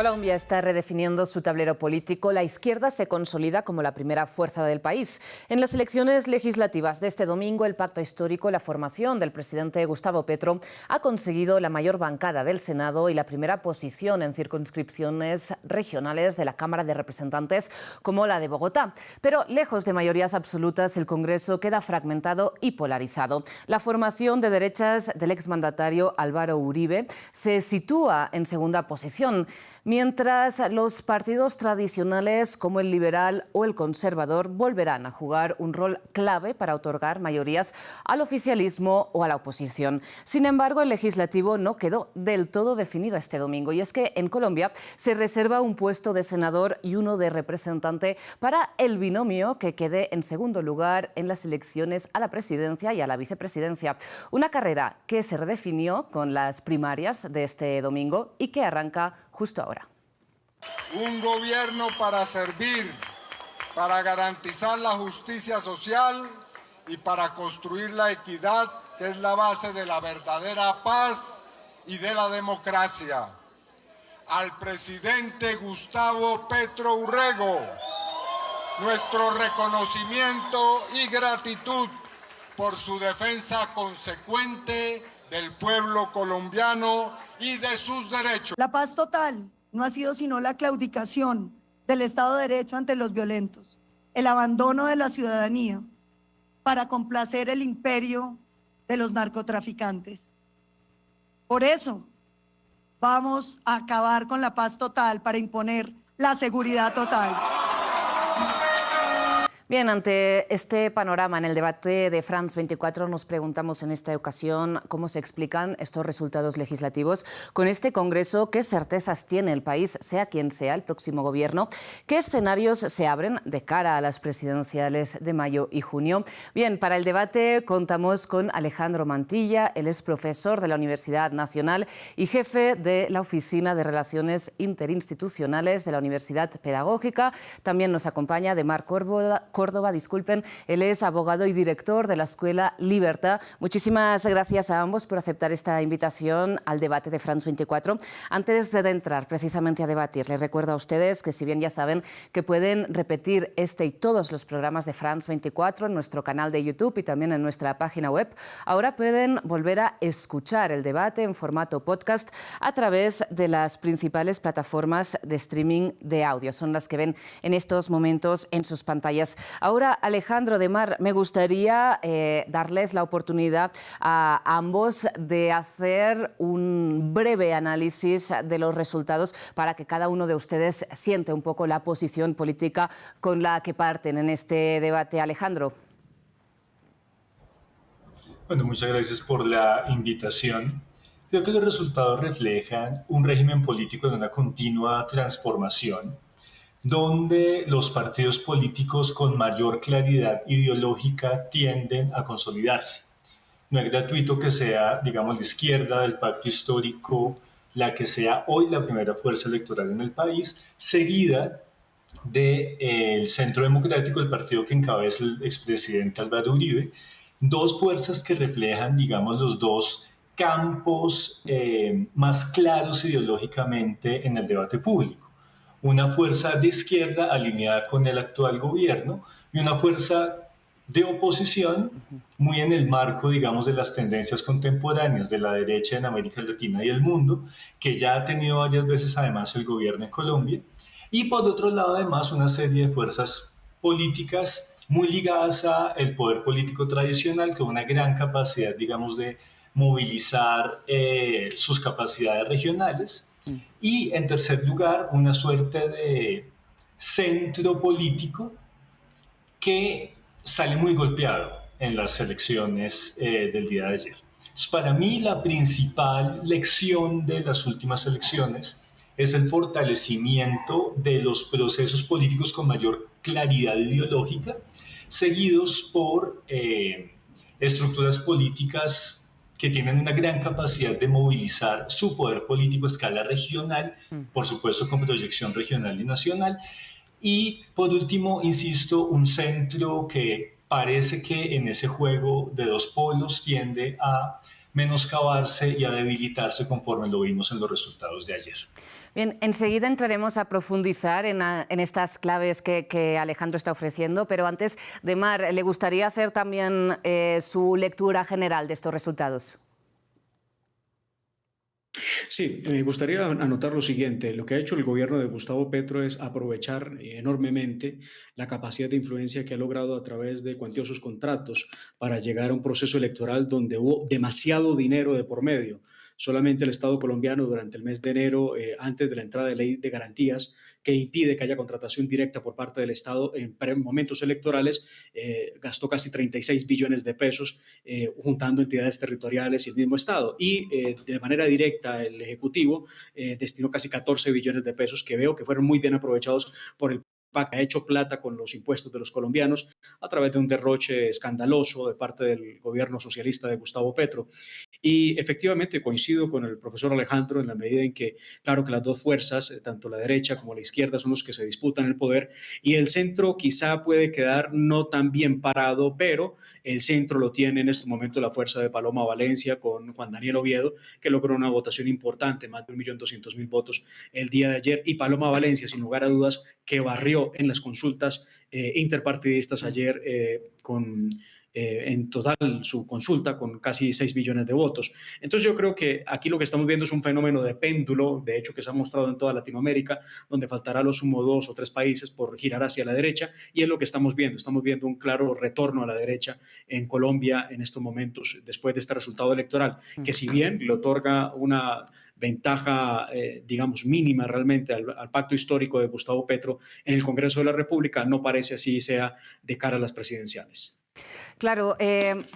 Colombia está redefiniendo su tablero político. La izquierda se consolida como la primera fuerza del país. En las elecciones legislativas de este domingo, el pacto histórico, la formación del presidente Gustavo Petro, ha conseguido la mayor bancada del Senado y la primera posición en circunscripciones regionales de la Cámara de Representantes, como la de Bogotá. Pero lejos de mayorías absolutas, el Congreso queda fragmentado y polarizado. La formación de derechas del exmandatario Álvaro Uribe se sitúa en segunda posición, mientras los partidos tradicionales como el liberal o el conservador volverán a jugar un rol clave para otorgar mayorías al oficialismo o a la oposición. Sin embargo, el legislativo no quedó del todo definido este domingo, y es que en Colombia se reserva un puesto de senador y uno de representante para el binomio que quede en segundo lugar en las elecciones a la presidencia y a la vicepresidencia. Una carrera que se redefinió con las primarias de este domingo y que arranca justo ahora. Un gobierno para servir, para garantizar la justicia social y para construir la equidad, que es la base de la verdadera paz y de la democracia. Al presidente Gustavo Petro Urrego, nuestro reconocimiento y gratitud por su defensa consecuente del pueblo colombiano y de sus derechos. La paz total no ha sido sino la claudicación del Estado de Derecho ante los violentos, el abandono de la ciudadanía para complacer el imperio de los narcotraficantes. Por eso vamos a acabar con la paz total para imponer la seguridad total. Bien, ante este panorama en el debate de France 24 nos preguntamos en esta ocasión cómo se explican estos resultados legislativos con este Congreso, qué certezas tiene el país, sea quien sea el próximo gobierno, qué escenarios se abren de cara a las presidenciales de mayo y junio. Bien, para el debate contamos con Alejandro Mantilla, él es profesor de la Universidad Nacional y jefe de la Oficina de Relaciones Interinstitucionales de la Universidad Pedagógica. También nos acompaña Demar Córdoba, disculpen, él es abogado y director de la Escuela Libertad. Muchísimas gracias a ambos por aceptar esta invitación al debate de France 24. Antes de entrar precisamente a debatir, les recuerdo a ustedes que, si bien ya saben que pueden repetir este y todos los programas de France 24 en nuestro canal de YouTube y también en nuestra página web, ahora pueden volver a escuchar el debate en formato podcast a través de las principales plataformas de streaming de audio. Son las que ven en estos momentos en sus pantallas. Ahora, Alejandro, Demar, me gustaría darles la oportunidad a ambos de hacer un breve análisis de los resultados para que cada uno de ustedes siente un poco la posición política con la que parten en este debate. Alejandro. Bueno, muchas gracias por la invitación. Creo que los resultados reflejan un régimen político en una continua transformación, donde los partidos políticos con mayor claridad ideológica tienden a consolidarse. No es gratuito que sea, digamos, la izquierda del pacto histórico la que sea hoy la primera fuerza electoral en el país, seguida del Centro Democrático, el partido que encabeza el expresidente Álvaro Uribe, dos fuerzas que reflejan, digamos, los dos campos más claros ideológicamente en el debate público. Una fuerza de izquierda alineada con el actual gobierno y una fuerza de oposición muy en el marco, digamos, de las tendencias contemporáneas de la derecha en América Latina y el mundo, que ya ha tenido varias veces además el gobierno en Colombia. Y por otro lado, además, una serie de fuerzas políticas muy ligadas al poder político tradicional, con una gran capacidad, digamos, de movilizar sus capacidades regionales. Y en tercer lugar, una suerte de centro político que sale muy golpeado en las elecciones del día de ayer. Entonces, para mí, la principal lección de las últimas elecciones es el fortalecimiento de los procesos políticos con mayor claridad ideológica, seguidos por estructuras políticas que tienen una gran capacidad de movilizar su poder político a escala regional, por supuesto con proyección regional y nacional. Y por último, insisto, un centro que parece que en ese juego de dos polos tiende a menoscabarse y a debilitarse conforme lo vimos en los resultados de ayer. Bien, enseguida entraremos a profundizar en estas claves que Alejandro está ofreciendo, pero antes, Demar, ¿le gustaría hacer también su lectura general de estos resultados? Sí, me gustaría anotar lo siguiente. Lo que ha hecho el gobierno de Gustavo Petro es aprovechar enormemente la capacidad de influencia que ha logrado a través de cuantiosos contratos para llegar a un proceso electoral donde hubo demasiado dinero de por medio. Solamente el Estado colombiano durante el mes de enero, antes de la entrada de ley de garantías, que impide que haya contratación directa por parte del Estado en momentos electorales, gastó casi 36 billones de pesos juntando entidades territoriales y el mismo Estado. Y de manera directa el Ejecutivo destinó casi 14 billones de pesos que veo que fueron muy bien aprovechados por el PAC. Ha hecho plata con los impuestos de los colombianos a través de un derroche escandaloso de parte del gobierno socialista de Gustavo Petro. Y efectivamente coincido con el profesor Alejandro en la medida en que, claro que las dos fuerzas, tanto la derecha como la izquierda, son los que se disputan el poder y el centro quizá puede quedar no tan bien parado, pero el centro lo tiene en este momento la fuerza de Paloma Valencia con Juan Daniel Oviedo, que logró una votación importante, más de 1.200.000 votos el día de ayer, y Paloma Valencia, sin lugar a dudas, que barrió en las consultas interpartidistas ayer en total su consulta con casi 6 billones de votos. Entonces yo creo que aquí lo que estamos viendo es un fenómeno de péndulo, de hecho que se ha mostrado en toda Latinoamérica, donde faltará a lo sumo 2 o 3 países por girar hacia la derecha, y es lo que estamos viendo un claro retorno a la derecha en Colombia en estos momentos, después de este resultado electoral, que si bien le otorga una ventaja, digamos, mínima realmente al pacto histórico de Gustavo Petro en el Congreso de la República, no parece así sea de cara a las presidenciales. Claro,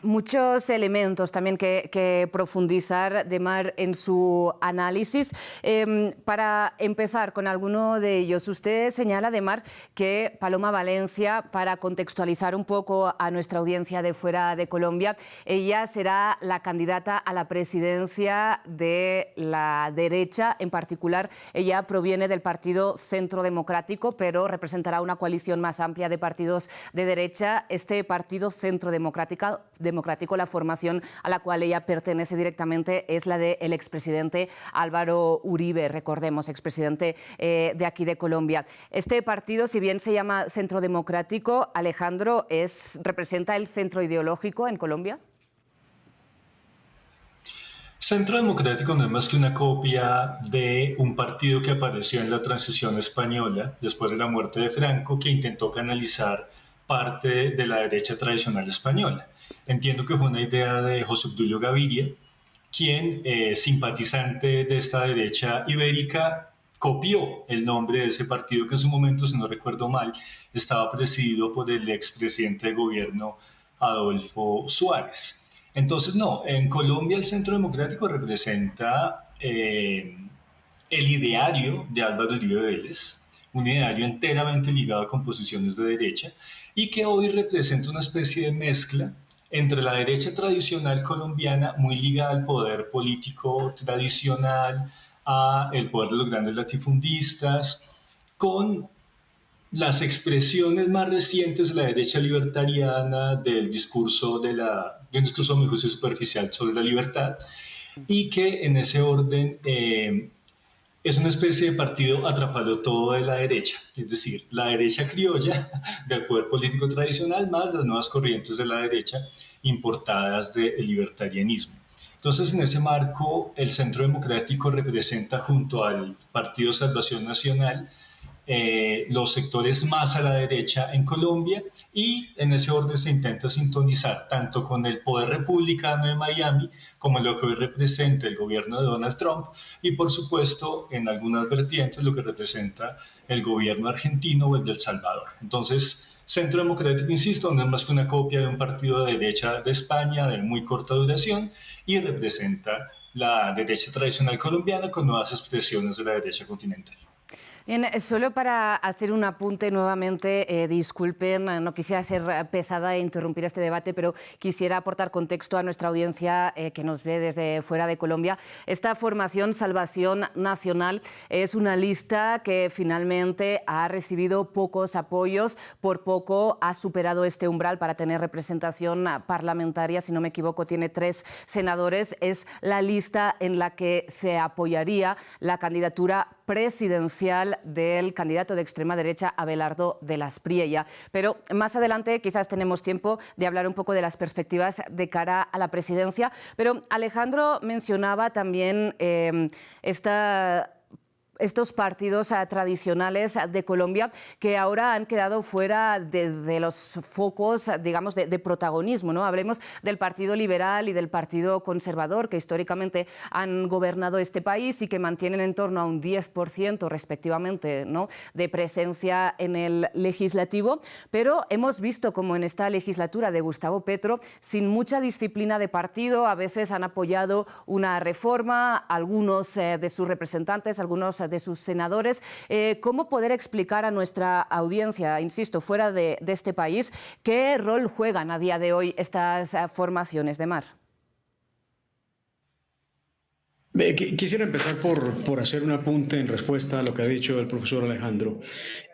muchos elementos también que profundizar, Demar, en su análisis. Para empezar con alguno de ellos, usted señala, Demar, que Paloma Valencia, para contextualizar un poco a nuestra audiencia de fuera de Colombia, ella será la candidata a la presidencia de la derecha. En particular, ella proviene del Partido Centro Democrático, pero representará una coalición más amplia de partidos de derecha. Este Partido Centro Democrático, la formación a la cual ella pertenece directamente es la del expresidente Álvaro Uribe, recordemos, expresidente de aquí de Colombia. Este partido, si bien se llama Centro Democrático, Alejandro, ¿representa el centro ideológico en Colombia? Centro Democrático no es más que una copia de un partido que apareció en la transición española después de la muerte de Franco, que intentó canalizar parte de la derecha tradicional española. Entiendo que fue una idea de José Obdulio Gaviria, quien, simpatizante de esta derecha ibérica, copió el nombre de ese partido que en su momento, si no recuerdo mal, estaba presidido por el expresidente de gobierno Adolfo Suárez. Entonces, no, en Colombia el Centro Democrático representa el ideario de Álvaro Uribe Vélez, un ideario enteramente ligado a composiciones de derecha y que hoy representa una especie de mezcla entre la derecha tradicional colombiana, muy ligada al poder político tradicional, al poder de los grandes latifundistas, con las expresiones más recientes de la derecha libertariana, del discurso de un discurso a mi juicio superficial sobre la libertad, y que en ese orden es una especie de partido atrapado todo de la derecha, es decir, la derecha criolla del poder político tradicional más las nuevas corrientes de la derecha importadas del libertarianismo. Entonces, en ese marco, el Centro Democrático representa junto al Partido Salvación Nacional los sectores más a la derecha en Colombia, y en ese orden se intenta sintonizar tanto con el poder republicano de Miami como lo que hoy representa el gobierno de Donald Trump, y por supuesto en algunas vertientes lo que representa el gobierno argentino o el de El Salvador. Entonces, Centro Democrático, insisto, no es más que una copia de un partido de derecha de España de muy corta duración, y representa la derecha tradicional colombiana con nuevas expresiones de la derecha continental. Bien, solo para hacer un apunte nuevamente, disculpen, no quisiera ser pesada e interrumpir este debate, pero quisiera aportar contexto a nuestra audiencia que nos ve desde fuera de Colombia. Esta formación Salvación Nacional es una lista que finalmente ha recibido pocos apoyos, por poco ha superado este umbral para tener representación parlamentaria, si no me equivoco tiene 3 senadores, es la lista en la que se apoyaría la candidatura presidencial del candidato de extrema derecha Abelardo de la Espriella. Pero más adelante quizás tenemos tiempo de hablar un poco de las perspectivas de cara a la presidencia. Pero Alejandro mencionaba también estos partidos tradicionales de Colombia que ahora han quedado fuera de los focos, digamos, de protagonismo, ¿no? Hablemos del Partido Liberal y del Partido Conservador, que históricamente han gobernado este país y que mantienen en torno a un 10% respectivamente, ¿no?, de presencia en el legislativo, pero hemos visto como en esta legislatura de Gustavo Petro, sin mucha disciplina de partido, a veces han apoyado una reforma, algunos de sus representantes, algunos de sus senadores. ¿Cómo poder explicar a nuestra audiencia, insisto, fuera de este país, qué rol juegan a día de hoy estas formaciones de Mar? Quisiera empezar por hacer un apunte en respuesta a lo que ha dicho el profesor Alejandro.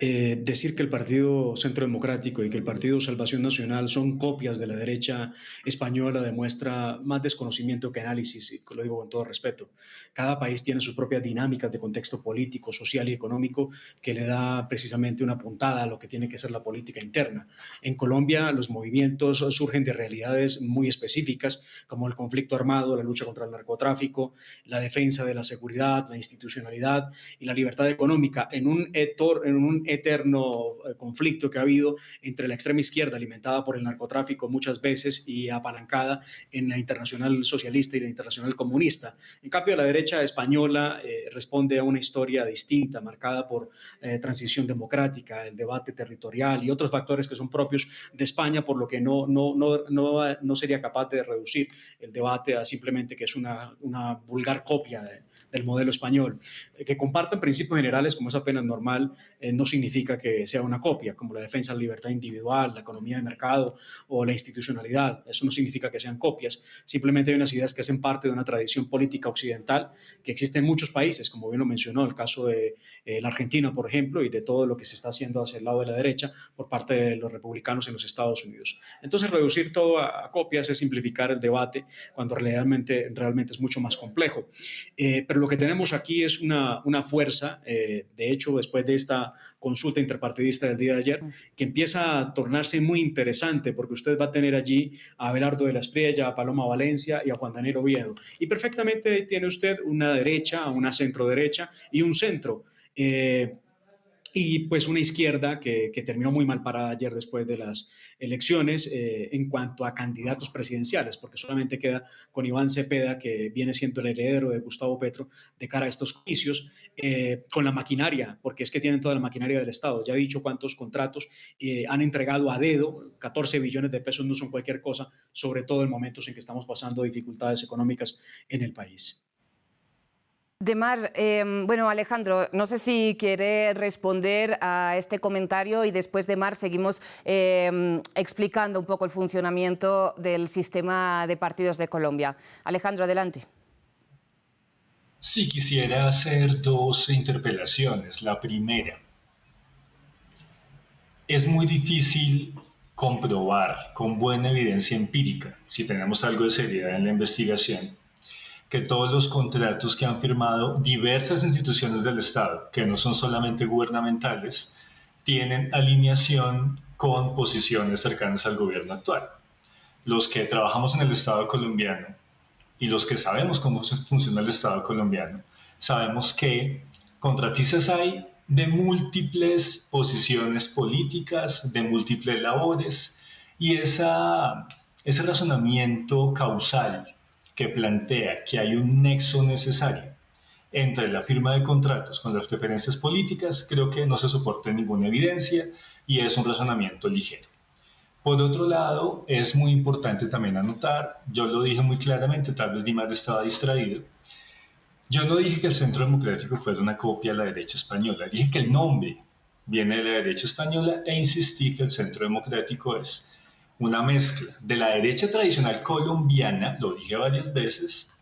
Decir que el Partido Centro Democrático y que el Partido Salvación Nacional son copias de la derecha española demuestra más desconocimiento que análisis, y lo digo con todo respeto. Cada país tiene sus propias dinámicas de contexto político, social y económico que le da precisamente una puntada a lo que tiene que ser la política interna. En Colombia los movimientos surgen de realidades muy específicas, como el conflicto armado, la lucha contra el narcotráfico, la defensa de la seguridad, la institucionalidad y la libertad económica en un eterno conflicto que ha habido entre la extrema izquierda alimentada por el narcotráfico muchas veces y apalancada en la internacional socialista y la internacional comunista. En cambio, la derecha española responde a una historia distinta, marcada por transición democrática, el debate territorial y otros factores que son propios de España, por lo que no sería capaz de reducir el debate a simplemente que es una vulgar copia del modelo español. Que compartan principios generales como es apenas normal, no significa que sea una copia, como la defensa de la libertad individual, la economía de mercado o la institucionalidad. Eso no significa que sean copias, simplemente hay unas ideas que hacen parte de una tradición política occidental que existe en muchos países, como bien lo mencionó, el caso de la Argentina, por ejemplo, y de todo lo que se está haciendo hacia el lado de la derecha por parte de los republicanos en los Estados Unidos. Entonces, reducir todo a copias es simplificar el debate cuando realmente es mucho más complejo. Pero lo que tenemos aquí es una fuerza, de hecho, después de esta consulta interpartidista del día de ayer, que empieza a tornarse muy interesante, porque usted va a tener allí a Abelardo de la Espriella, a Paloma Valencia y a Juan Daniel Oviedo. Y perfectamente tiene usted una derecha, una centroderecha y un centro. Y pues una izquierda que terminó muy mal parada ayer después de las elecciones en cuanto a candidatos presidenciales, porque solamente queda con Iván Cepeda, que viene siendo el heredero de Gustavo Petro de cara a estos comicios, con la maquinaria, porque es que tienen toda la maquinaria del Estado. Ya he dicho cuántos contratos han entregado a dedo, 14 billones de pesos no son cualquier cosa, sobre todo en momentos en que estamos pasando dificultades económicas en el país. De Mar, bueno, Alejandro, no sé si quiere responder a este comentario y después de Mar seguimos explicando un poco el funcionamiento del sistema de partidos de Colombia. Alejandro, adelante. Sí, quisiera hacer 2 interpelaciones. La primera, es muy difícil comprobar con buena evidencia empírica, si tenemos algo de seriedad en la investigación, que todos los contratos que han firmado diversas instituciones del Estado, que no son solamente gubernamentales, tienen alineación con posiciones cercanas al gobierno actual. Los que trabajamos en el Estado colombiano y los que sabemos cómo funciona el Estado colombiano, sabemos que contratistas hay de múltiples posiciones políticas, de múltiples labores, y ese razonamiento causal que plantea que hay un nexo necesario entre la firma de contratos con las preferencias políticas, creo que no se soporta ninguna evidencia y es un razonamiento ligero. Por otro lado, es muy importante también anotar, yo lo dije muy claramente, tal vez Dimar estaba distraído, Yo no dije que el Centro Democrático fuera una copia de la derecha española, dije que el nombre viene de la derecha española e insistí que el Centro Democrático es una mezcla de la derecha tradicional colombiana, lo dije varias veces,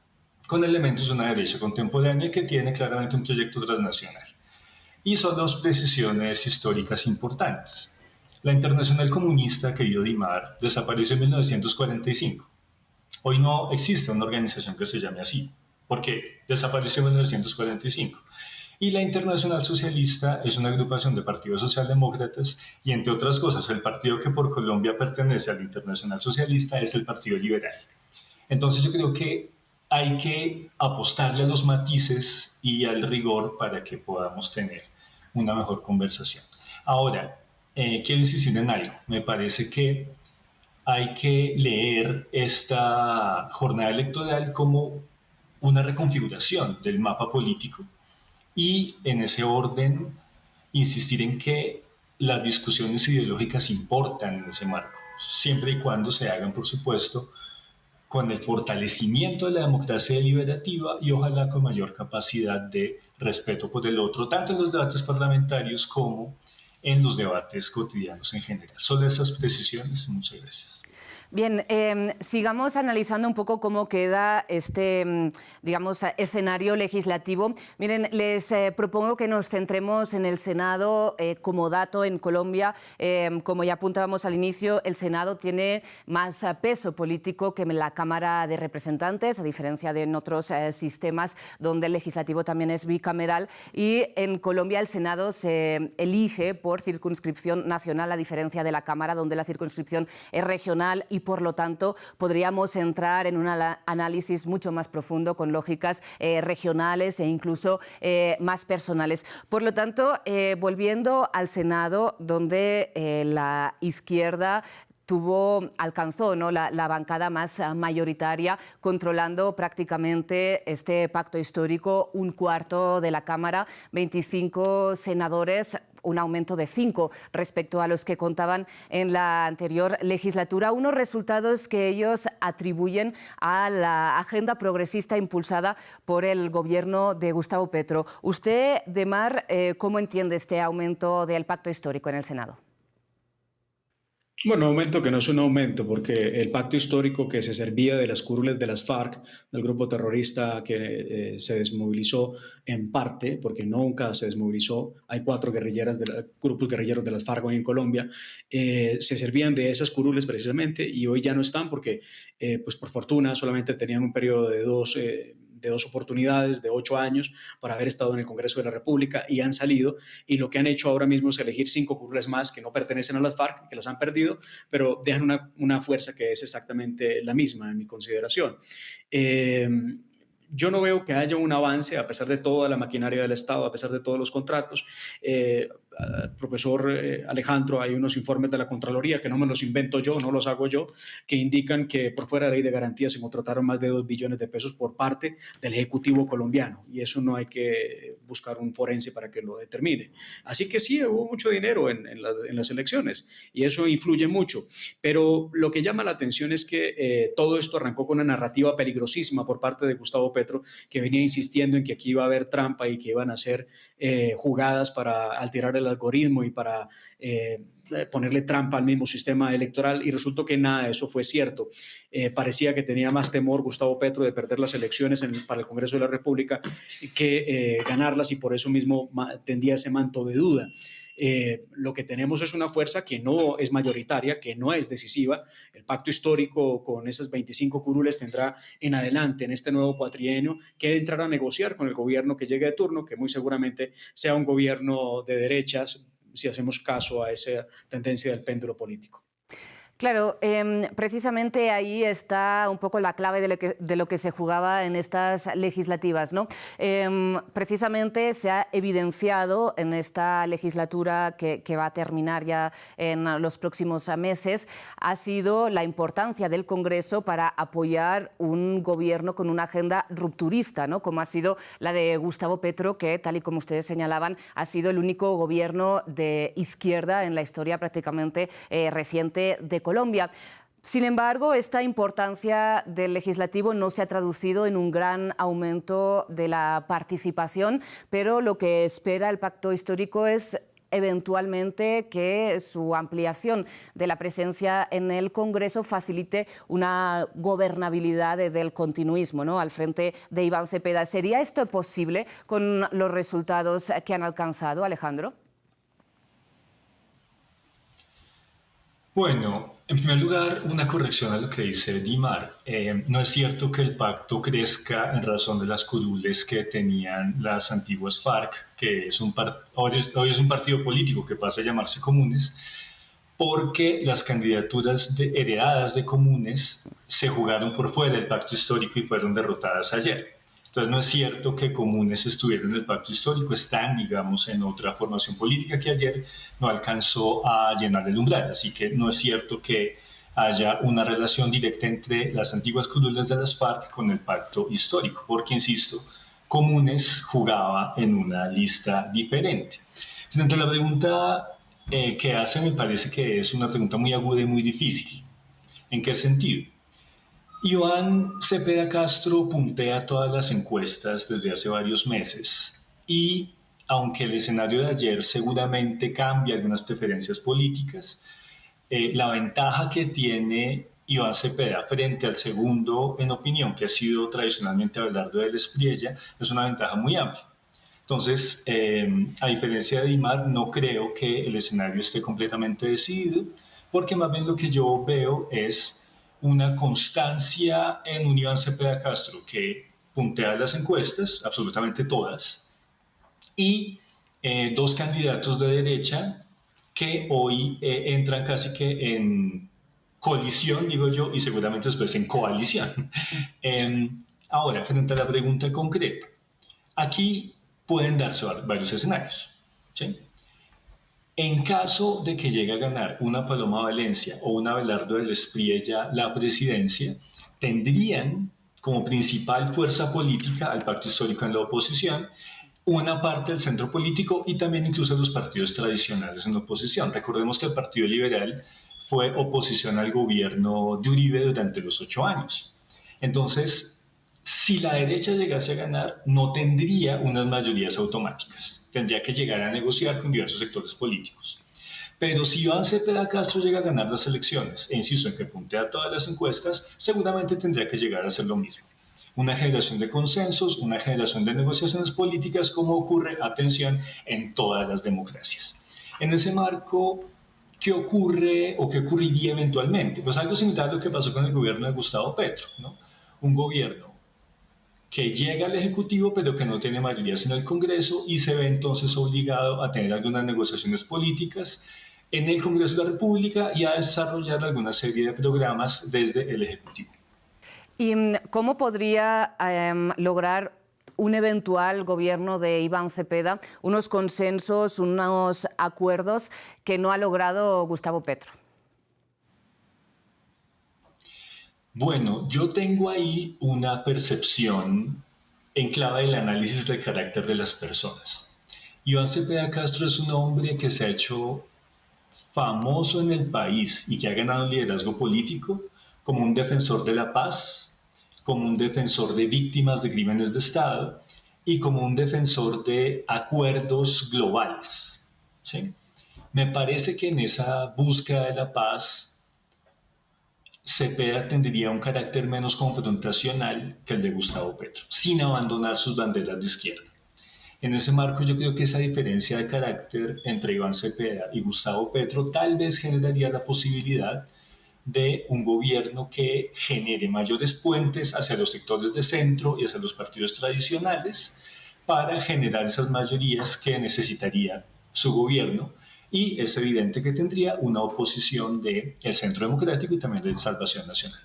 con elementos de una derecha contemporánea que tiene claramente un proyecto transnacional. Y son dos precisiones históricas importantes. La Internacional Comunista, querido Dimar, desapareció en 1945. Hoy no existe una organización que se llame así, porque desapareció en 1945. Y la Internacional Socialista es una agrupación de partidos socialdemócratas y, entre otras cosas, el partido que por Colombia pertenece a la Internacional Socialista es el Partido Liberal. Entonces yo creo que hay que apostarle a los matices y al rigor para que podamos tener una mejor conversación. Ahora, quiero insistir en algo. Me parece que hay que leer esta jornada electoral como una reconfiguración del mapa político y en ese orden insistir en que las discusiones ideológicas importan en ese marco, siempre y cuando se hagan, por supuesto, con el fortalecimiento de la democracia deliberativa y ojalá con mayor capacidad de respeto por el otro, tanto en los debates parlamentarios como en los debates cotidianos en general. Solo esas precisiones. Muchas gracias. Bien, sigamos analizando un poco cómo queda este, digamos, escenario legislativo. Miren, les propongo que nos centremos en el Senado como dato en Colombia. Como ya apuntábamos al inicio, el Senado tiene más peso político que la Cámara de Representantes, a diferencia de en otros sistemas donde el legislativo también es bicameral. Y en Colombia el Senado se elige por circunscripción nacional, a diferencia de la Cámara, donde la circunscripción es regional y por lo tanto podríamos entrar en un análisis mucho más profundo con lógicas regionales e incluso más personales. Por lo tanto, volviendo al Senado, donde la izquierda alcanzó, ¿no?, la bancada más mayoritaria, controlando prácticamente este pacto histórico, un cuarto de la Cámara, 25 senadores, un aumento de 5 respecto a los que contaban en la anterior legislatura, unos resultados que ellos atribuyen a la agenda progresista impulsada por el gobierno de Gustavo Petro. Usted, Demar, ¿cómo entiende este aumento del pacto histórico en el Senado? Bueno, aumento que no es un aumento, porque el pacto histórico que se servía de las curules de las FARC, del grupo terrorista que se desmovilizó en parte, porque nunca se desmovilizó, hay 4 grupos guerrilleros de las FARC hoy en Colombia, se servían de esas curules precisamente y hoy ya no están porque, pues por fortuna, solamente tenían un periodo de dos oportunidades de 8 años para haber estado en el Congreso de la República y han salido, y lo que han hecho ahora mismo es elegir 5 curules más que no pertenecen a las FARC, que las han perdido, pero dejan una fuerza que es exactamente la misma en mi consideración. Yo no veo que haya un avance a pesar de toda la maquinaria del Estado, a pesar de todos los contratos. Profesor Alejandro, hay unos informes de la Contraloría que no me los invento yo, no los hago yo, que indican que por fuera de la ley de garantías se contrataron más de 2 billones de pesos por parte del Ejecutivo colombiano, y eso no hay que buscar un forense para que lo determine. Así que sí, hubo mucho dinero en las elecciones y eso influye mucho, pero lo que llama la atención es que todo esto arrancó con una narrativa peligrosísima por parte de Gustavo Petro, que venía insistiendo en que aquí iba a haber trampa y que iban a hacer jugadas para alterar el algoritmo y para ponerle trampa al mismo sistema electoral, y resultó que nada de eso fue cierto. Parecía que tenía más temor Gustavo Petro de perder las elecciones para el Congreso de la República que ganarlas, y por eso mismo tendía ese manto de duda. Lo que tenemos es una fuerza que no es mayoritaria, que no es decisiva. El pacto histórico con esas 25 curules tendrá en adelante, en este nuevo cuatrienio, que entrar a negociar con el gobierno que llegue de turno, que muy seguramente sea un gobierno de derechas, si hacemos caso a esa tendencia del péndulo político. Claro, precisamente ahí está un poco la clave de lo que se jugaba en estas legislativas, ¿no? Precisamente se ha evidenciado en esta legislatura que va a terminar ya en los próximos meses, ha sido la importancia del Congreso para apoyar un gobierno con una agenda rupturista, ¿no?, como ha sido la de Gustavo Petro, que, tal y como ustedes señalaban, ha sido el único gobierno de izquierda en la historia prácticamente reciente de Colombia. Sin embargo, esta importancia del legislativo no se ha traducido en un gran aumento de la participación, pero lo que espera el pacto histórico es eventualmente que su ampliación de la presencia en el Congreso facilite una gobernabilidad del continuismo, ¿no?, al frente de Iván Cepeda. ¿Sería esto posible con los resultados que han alcanzado, Alejandro? Bueno, en primer lugar, una corrección a lo que dice Dimar. No es cierto que el pacto crezca en razón de las curules que tenían las antiguas FARC, que es hoy es un partido político que pasa a llamarse Comunes, porque las candidaturas heredadas de Comunes se jugaron por fuera del pacto histórico y fueron derrotadas ayer. Entonces no es cierto que Comunes estuvieran en el pacto histórico, están, digamos, en otra formación política que ayer no alcanzó a llenar el umbral, así que no es cierto que haya una relación directa entre las antiguas curules de las FARC con el pacto histórico, porque, insisto, Comunes jugaba en una lista diferente. Frente a la pregunta que hace, me parece que es una pregunta muy aguda y muy difícil. ¿En qué sentido? Iván Cepeda Castro puntea todas las encuestas desde hace varios meses y aunque el escenario de ayer seguramente cambia algunas preferencias políticas, la ventaja que tiene Iván Cepeda frente al segundo en opinión, que ha sido tradicionalmente Abelardo del Espriella, es una ventaja muy amplia. Entonces, a diferencia de Dimar, no creo que el escenario esté completamente decidido, porque más bien lo que yo veo es una constancia en un Iván Cepeda Castro que puntea las encuestas, absolutamente todas, y dos candidatos de derecha que hoy entran casi que en colisión, digo yo, y seguramente después en coalición. Ahora, frente a la pregunta concreta, aquí pueden darse varios escenarios, ¿sí? En caso de que llegue a ganar una Paloma Valencia o un Abelardo del Espriella la presidencia, tendrían como principal fuerza política al pacto histórico en la oposición, una parte del centro político y también incluso los partidos tradicionales en la oposición. Recordemos que el Partido Liberal fue oposición al gobierno de Uribe durante los 8 años. Entonces, si la derecha llegase a ganar, no tendría unas mayorías automáticas. Tendría que llegar a negociar con diversos sectores políticos. Pero si Iván Cepeda Castro llega a ganar las elecciones, e insisto en que puntea todas las encuestas, seguramente tendría que llegar a hacer lo mismo. Una generación de consensos, una generación de negociaciones políticas, como ocurre, atención, en todas las democracias. En ese marco, ¿qué ocurre o qué ocurriría eventualmente? Pues algo similar a lo que pasó con el gobierno de Gustavo Petro, ¿no? Un gobierno que llega al Ejecutivo pero que no tiene mayorías en el Congreso y se ve entonces obligado a tener algunas negociaciones políticas en el Congreso de la República y a desarrollar alguna serie de programas desde el Ejecutivo. ¿Y cómo podría lograr un eventual gobierno de Iván Cepeda unos consensos, unos acuerdos que no ha logrado Gustavo Petro? Bueno, yo tengo ahí una percepción en clave del análisis del carácter de las personas. Iván Cepeda Castro es un hombre que se ha hecho famoso en el país y que ha ganado un liderazgo político como un defensor de la paz, como un defensor de víctimas de crímenes de Estado y como un defensor de acuerdos globales, ¿sí? Me parece que en esa búsqueda de la paz Cepeda tendría un carácter menos confrontacional que el de Gustavo Petro, sin abandonar sus banderas de izquierda. En ese marco yo creo que esa diferencia de carácter entre Iván Cepeda y Gustavo Petro tal vez generaría la posibilidad de un gobierno que genere mayores puentes hacia los sectores de centro y hacia los partidos tradicionales para generar esas mayorías que necesitaría su gobierno. Y es evidente que tendría una oposición del Centro Democrático y también de Salvación Nacional.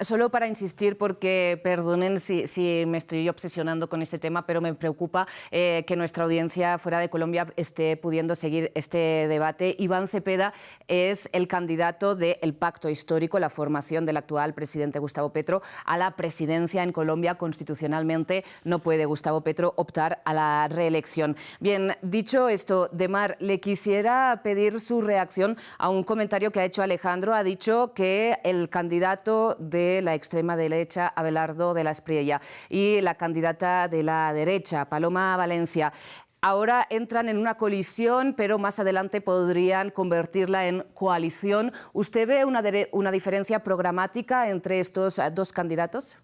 Solo para insistir, porque perdonen si me estoy obsesionando con este tema, pero me preocupa que nuestra audiencia fuera de Colombia esté pudiendo seguir este debate. Iván Cepeda es el candidato del Pacto Histórico, la formación del actual presidente Gustavo Petro, a la presidencia en Colombia. Constitucionalmente no puede Gustavo Petro optar a la reelección. Bien, dicho esto, Demar, le quisiera pedir su reacción a un comentario que ha hecho Alejandro. Ha dicho que el candidato de la extrema derecha, Abelardo de la Espriella, y la candidata de la derecha, Paloma Valencia, ahora entran en una colisión, pero más adelante podrían convertirla en coalición. ¿Usted ve una diferencia programática entre estos dos candidatos?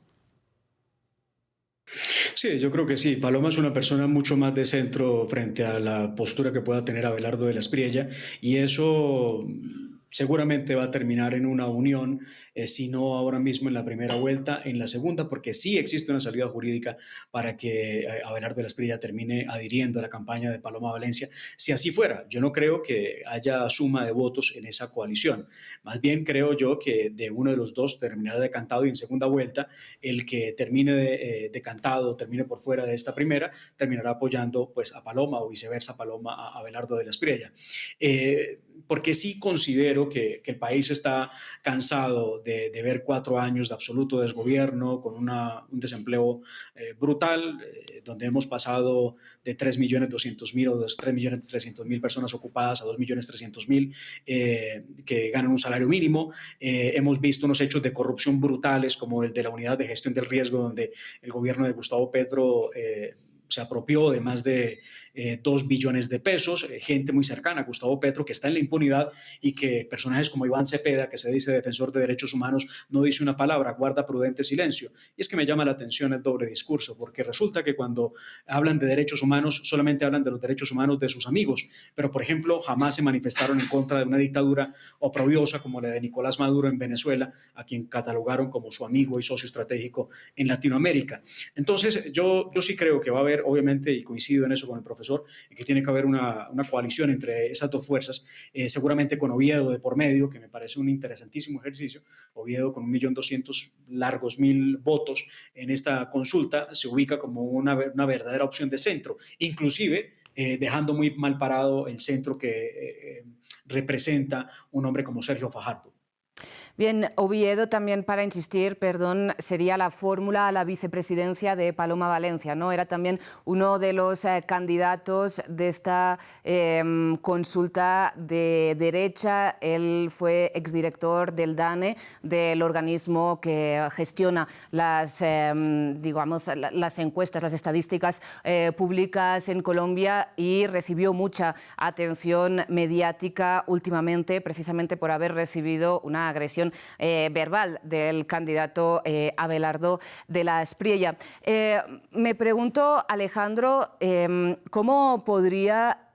Sí, yo creo que sí. Paloma es una persona mucho más de centro frente a la postura que pueda tener Abelardo de la Espriella, y eso seguramente va a terminar en una unión, si no ahora mismo en la primera vuelta, en la segunda, porque sí existe una salida jurídica para que Abelardo de la Espriella termine adhiriendo a la campaña de Paloma Valencia. Si así fuera, yo no creo que haya suma de votos en esa coalición. Más bien creo yo que de uno de los dos terminará decantado, y en segunda vuelta el que termine decantado, termine por fuera de esta primera, terminará apoyando pues a Paloma, o viceversa, Paloma a Abelardo de la Espriella. Porque sí considero que el país está cansado de ver 4 años de absoluto desgobierno, con un desempleo brutal, donde hemos pasado de 3.200.000 o de 3.300.000 personas ocupadas a 2.300.000 que ganan un salario mínimo. Hemos visto unos hechos de corrupción brutales, como el de la Unidad de Gestión del Riesgo, donde el gobierno de Gustavo Petro se apropió de más de 2 billones de pesos, gente muy cercana a Gustavo Petro que está en la impunidad, y que personajes como Iván Cepeda, que se dice defensor de derechos humanos, no dice una palabra, guarda prudente silencio. Y es que me llama la atención el doble discurso, porque resulta que cuando hablan de derechos humanos solamente hablan de los derechos humanos de sus amigos, pero por ejemplo jamás se manifestaron en contra de una dictadura oprobiosa como la de Nicolás Maduro en Venezuela, a quien catalogaron como su amigo y socio estratégico en Latinoamérica. Entonces yo sí creo que va a haber, obviamente, y coincido en eso con el profesor, que tiene que haber una coalición entre esas dos fuerzas, seguramente con Oviedo de por medio, que me parece un interesantísimo ejercicio. Oviedo, con 1.200.000 largos votos en esta consulta, se ubica como una verdadera opción de centro, inclusive dejando muy mal parado el centro que representa un hombre como Sergio Fajardo. Bien, Oviedo, también para insistir, perdón, sería la fórmula a la vicepresidencia de Paloma Valencia, ¿no? Era también uno de los candidatos de esta consulta de derecha. Él fue exdirector del DANE, del organismo que gestiona las encuestas, las estadísticas públicas en Colombia, y recibió mucha atención mediática últimamente, precisamente por haber recibido una agresión verbal del candidato Abelardo de la Espriella. Me pregunto, Alejandro, ¿cómo podría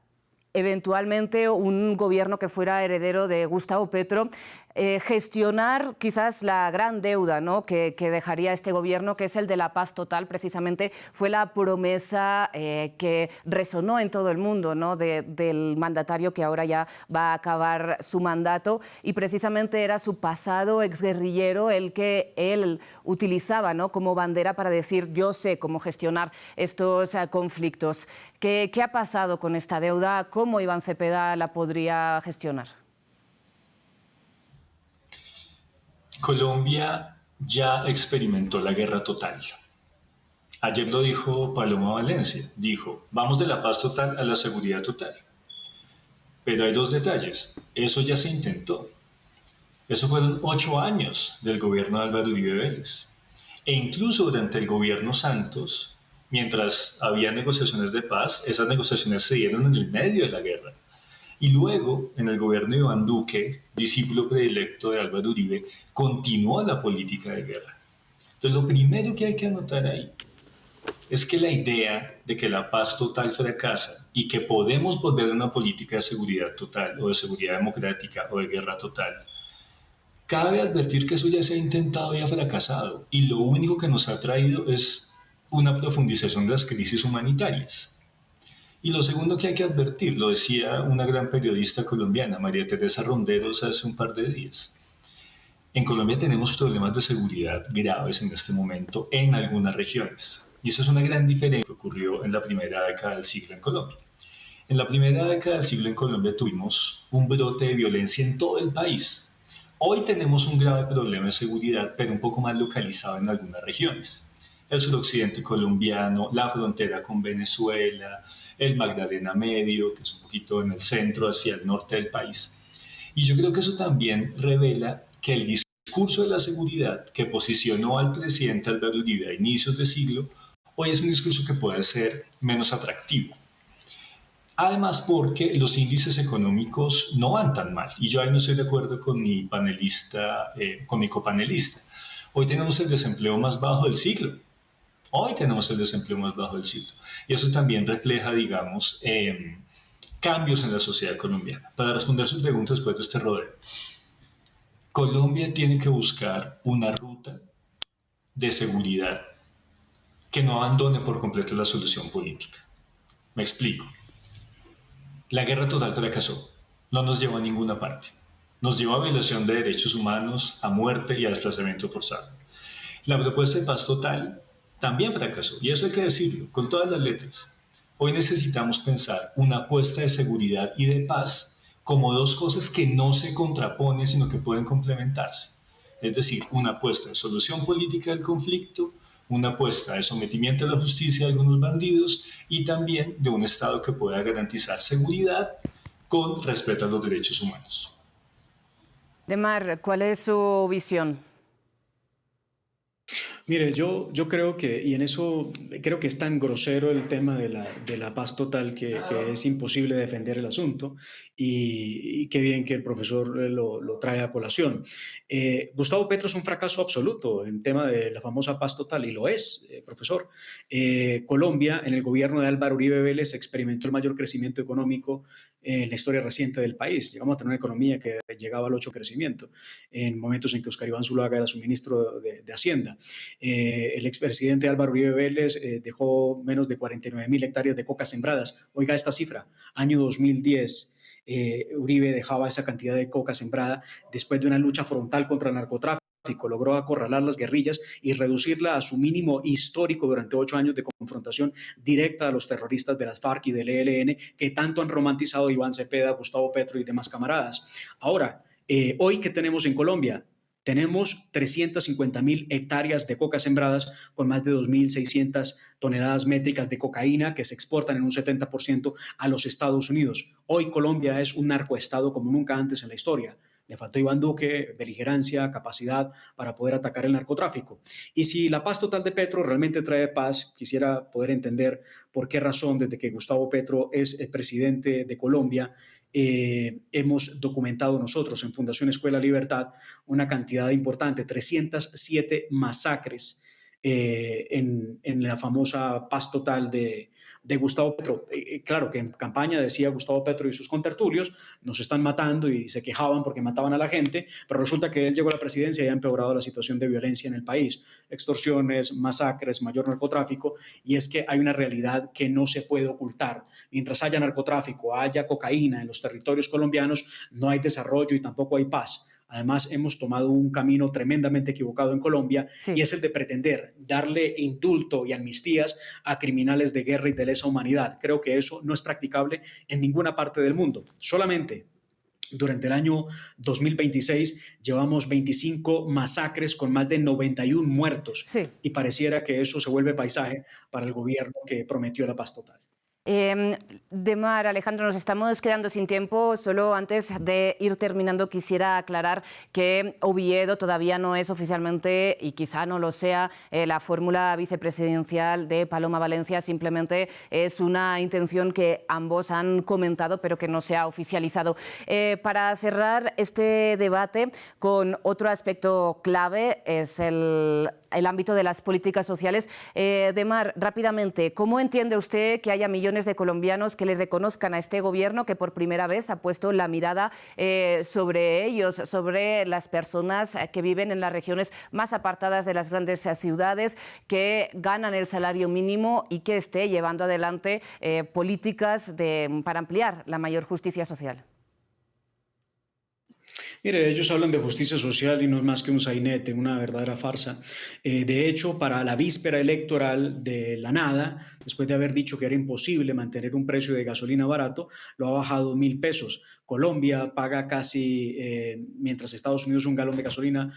eventualmente un gobierno que fuera heredero de Gustavo Petro gestionar quizás la gran deuda, ¿no?, que dejaría este gobierno, que es el de la paz total? Precisamente fue la promesa que resonó en todo el mundo, ¿no?, del mandatario que ahora ya va a acabar su mandato, y precisamente era su pasado exguerrillero el que él utilizaba, ¿no?, como bandera para decir: yo sé cómo gestionar estos conflictos. ¿Qué ha pasado con esta deuda? ¿Cómo Iván Cepeda la podría gestionar? Colombia ya experimentó la guerra total. Ayer lo dijo Paloma Valencia, dijo: vamos de la paz total a la seguridad total. Pero hay 2 detalles, eso ya se intentó. Eso fueron 8 años del gobierno de Álvaro Uribe Vélez. E incluso durante el gobierno Santos, mientras había negociaciones de paz, esas negociaciones se dieron en el medio de la guerra. Y luego, en el gobierno de Iván Duque, discípulo predilecto de Álvaro Uribe, continuó la política de guerra. Entonces, lo primero que hay que anotar ahí es que la idea de que la paz total fracasa y que podemos volver a una política de seguridad total, o de seguridad democrática, o de guerra total, cabe advertir que eso ya se ha intentado y ha fracasado. Y lo único que nos ha traído es una profundización de las crisis humanitarias. Y lo segundo que hay que advertir, lo decía una gran periodista colombiana, María Teresa Ronderos, hace un par de días: En Colombia tenemos problemas de seguridad graves en este momento en algunas regiones. Y esa es una gran diferencia que ocurrió en la primera década del siglo en Colombia. En la primera década del siglo en Colombia tuvimos un brote de violencia en todo el país. Hoy tenemos un grave problema de seguridad, pero un poco más localizado en algunas regiones. El suroccidente colombiano, la frontera con Venezuela, el Magdalena Medio, que es un poquito en el centro hacia el norte del país. Y yo creo que eso también revela que el discurso de la seguridad que posicionó al presidente Álvaro Uribe a inicios de siglo, hoy es un discurso que puede ser menos atractivo. Además, porque los índices económicos no van tan mal. Y yo ahí no estoy de acuerdo con mi panelista, con mi copanelista. Hoy tenemos el desempleo más bajo del siglo. Hoy tenemos el desempleo más bajo del siglo. Y eso también refleja, digamos, cambios en la sociedad colombiana. Para responder sus preguntas después de este rodeo, Colombia tiene que buscar una ruta de seguridad que no abandone por completo la solución política. Me explico. La guerra total fracasó. No nos llevó a ninguna parte. Nos llevó a violación de derechos humanos, a muerte y a desplazamiento forzado. La propuesta de paz total también fracasó, y eso hay que decirlo, con todas las letras. Hoy necesitamos pensar una apuesta de seguridad y de paz como dos cosas que no se contraponen, sino que pueden complementarse. Es decir, una apuesta de solución política del conflicto, una apuesta de sometimiento a la justicia de algunos bandidos y también de un Estado que pueda garantizar seguridad con respeto a los derechos humanos. Demar, ¿cuál es su visión? Mire, yo creo que, y en eso creo que es tan grosero el tema de la paz total que es imposible defender el asunto y qué bien que el profesor lo trae a colación. Gustavo Petro es un fracaso absoluto en tema de la famosa paz total y lo es, profesor. Colombia, en el gobierno de Álvaro Uribe Vélez, experimentó el mayor crecimiento económico en la historia reciente del país. Llegamos a tener una economía que llegaba al 8% crecimiento en momentos en que Oscar Iván Zuluaga era su ministro de Hacienda. El expresidente Álvaro Uribe Vélez dejó menos de 49.000 hectáreas de coca sembradas. Oiga esta cifra, año 2010. Uribe dejaba esa cantidad de coca sembrada después de una lucha frontal contra el narcotráfico. Logró acorralar las guerrillas y reducirla a su mínimo histórico durante 8 años de confrontación directa a los terroristas de las FARC y del ELN que tanto han romantizado Iván Cepeda, Gustavo Petro y demás camaradas. Ahora, hoy, ¿qué tenemos en Colombia? Tenemos 350.000 hectáreas de coca sembradas con más de 2.600 toneladas métricas de cocaína que se exportan en un 70% a los Estados Unidos. Hoy Colombia es un narcoestado como nunca antes en la historia. Le faltó Iván Duque, beligerancia, capacidad para poder atacar el narcotráfico. Y si la paz total de Petro realmente trae paz, quisiera poder entender por qué razón desde que Gustavo Petro es el presidente de Colombia, hemos documentado nosotros en Fundación Escuela Libertad una cantidad importante, 307 masacres en la famosa paz total de Gustavo Petro. Claro que en campaña decía Gustavo Petro y sus contertulios, nos están matando y se quejaban porque mataban a la gente, pero resulta que él llegó a la presidencia y ha empeorado la situación de violencia en el país. Extorsiones, masacres, mayor narcotráfico, y es que hay una realidad que no se puede ocultar. Mientras haya narcotráfico, haya cocaína en los territorios colombianos, no hay desarrollo y tampoco hay paz. Además, hemos tomado un camino tremendamente equivocado en Colombia, sí, y es el de pretender darle indulto y amnistías a criminales de guerra y de lesa humanidad. Creo que eso no es practicable en ninguna parte del mundo. Solamente durante el año 2026 llevamos 25 masacres con más de 91 muertos, sí, y pareciera que eso se vuelve paisaje para el gobierno que prometió la paz total. Demar, Alejandro, nos estamos quedando sin tiempo. Solo antes de ir terminando quisiera aclarar que Oviedo todavía no es oficialmente, y quizá no lo sea, la fórmula vicepresidencial de Paloma Valencia. Simplemente es una intención que ambos han comentado, pero que no se ha oficializado. Para cerrar este debate con otro aspecto clave, es el ámbito de las políticas sociales. Demar, rápidamente, ¿cómo entiende usted que haya millones de colombianos que le reconozcan a este gobierno que por primera vez ha puesto la mirada sobre ellos, sobre las personas que viven en las regiones más apartadas de las grandes ciudades, que ganan el salario mínimo y que esté llevando adelante políticas para ampliar la mayor justicia social? Mire, ellos hablan de justicia social y no es más que un sainete, una verdadera farsa. De hecho, para la víspera electoral de la nada, después de haber dicho que era imposible mantener un precio de gasolina barato, lo ha bajado 1.000 pesos. Colombia paga casi, mientras Estados Unidos un galón de gasolina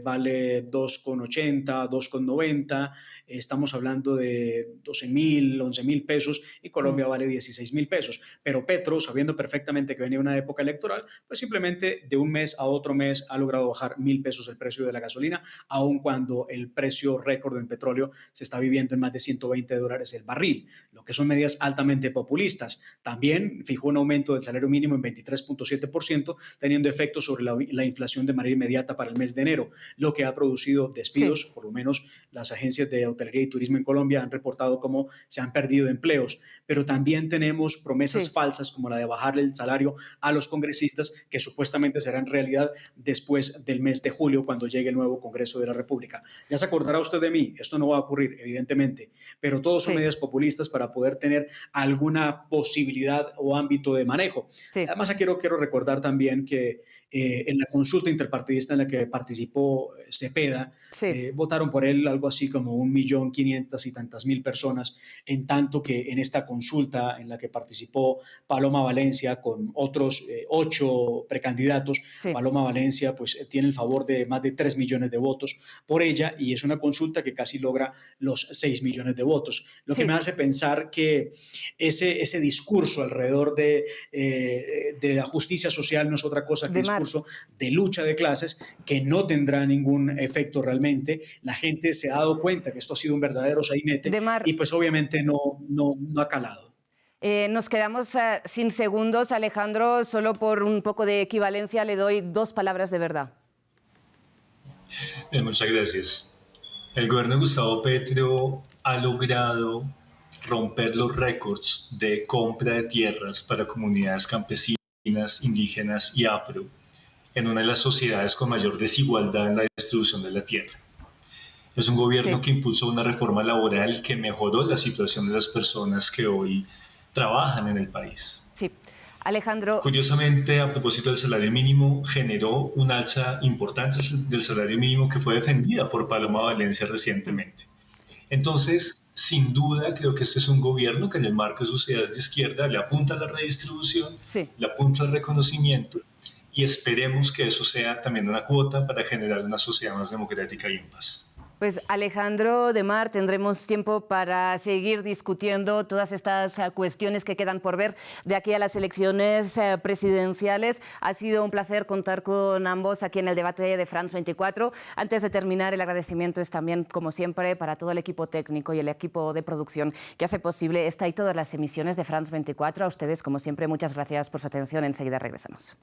vale 2,80, 2,90, estamos hablando de 12.000, 11.000 pesos y Colombia vale 16.000 pesos. Pero Petro, sabiendo perfectamente que venía una época electoral, pues simplemente de un mes a otro mes ha logrado bajar 1.000 pesos el precio de la gasolina, aun cuando el precio récord del petróleo se está viviendo en más de $120 el barril, lo que son medidas altamente populistas. También fijó un aumento del salario mínimo en 23,7%, teniendo efecto sobre la inflación de manera inmediata para el mes de enero, lo que ha producido despidos. Sí. Por lo menos las agencias de hotelería y turismo en Colombia han reportado cómo se han perdido empleos, pero también tenemos promesas falsas como la de bajarle el salario a los congresistas, que supuestamente serán realidad después del mes de julio, cuando llegue el nuevo Congreso de la República. Ya se acordará usted de mí, esto no va a ocurrir, evidentemente, pero todos son medidas populistas para poder tener alguna posibilidad o ámbito de manejo. Además, quiero recordar también que en la consulta interpartidista en la que participó Cepeda, votaron por él algo así como 1.500.000 y tantas mil personas, en tanto que en esta consulta en la que participó Paloma Valencia con otros 8 precandidatos, Paloma Valencia pues tiene el favor de más de 3 millones de votos por ella, y es una consulta que casi logra los 6 millones de votos, lo que me hace pensar que ese discurso alrededor de la justicia social no es otra cosa que discurso de lucha de clases que no tendrá ningún efecto realmente. La gente se ha dado cuenta que esto ha sido un verdadero sainete y pues obviamente no ha calado. Nos quedamos sin segundos, Alejandro. Solo por un poco de equivalencia le doy 2 palabras de verdad. Muchas gracias. El gobierno de Gustavo Petro ha logrado romper los récords de compra de tierras para comunidades campesinas, indígenas y afro en una de las sociedades con mayor desigualdad en la distribución de la tierra. Es un gobierno que impulsó una reforma laboral que mejoró la situación de las personas que hoy trabajan en el país. Sí. Alejandro. Curiosamente, a propósito del salario mínimo, generó un alza importante del salario mínimo que fue defendida por Paloma Valencia recientemente. Entonces, sin duda, creo que este es un gobierno que en el marco de sociedades de izquierda le apunta a la redistribución, le apunta al reconocimiento, y esperemos que eso sea también una cuota para generar una sociedad más democrática y en paz. Pues Alejandro de Mar, tendremos tiempo para seguir discutiendo todas estas cuestiones que quedan por ver de aquí a las elecciones presidenciales. Ha sido un placer contar con ambos aquí en el debate de France 24. Antes de terminar, el agradecimiento es también, como siempre, para todo el equipo técnico y el equipo de producción que hace posible esta y todas las emisiones de France 24. A ustedes, como siempre, muchas gracias por su atención. Enseguida regresamos.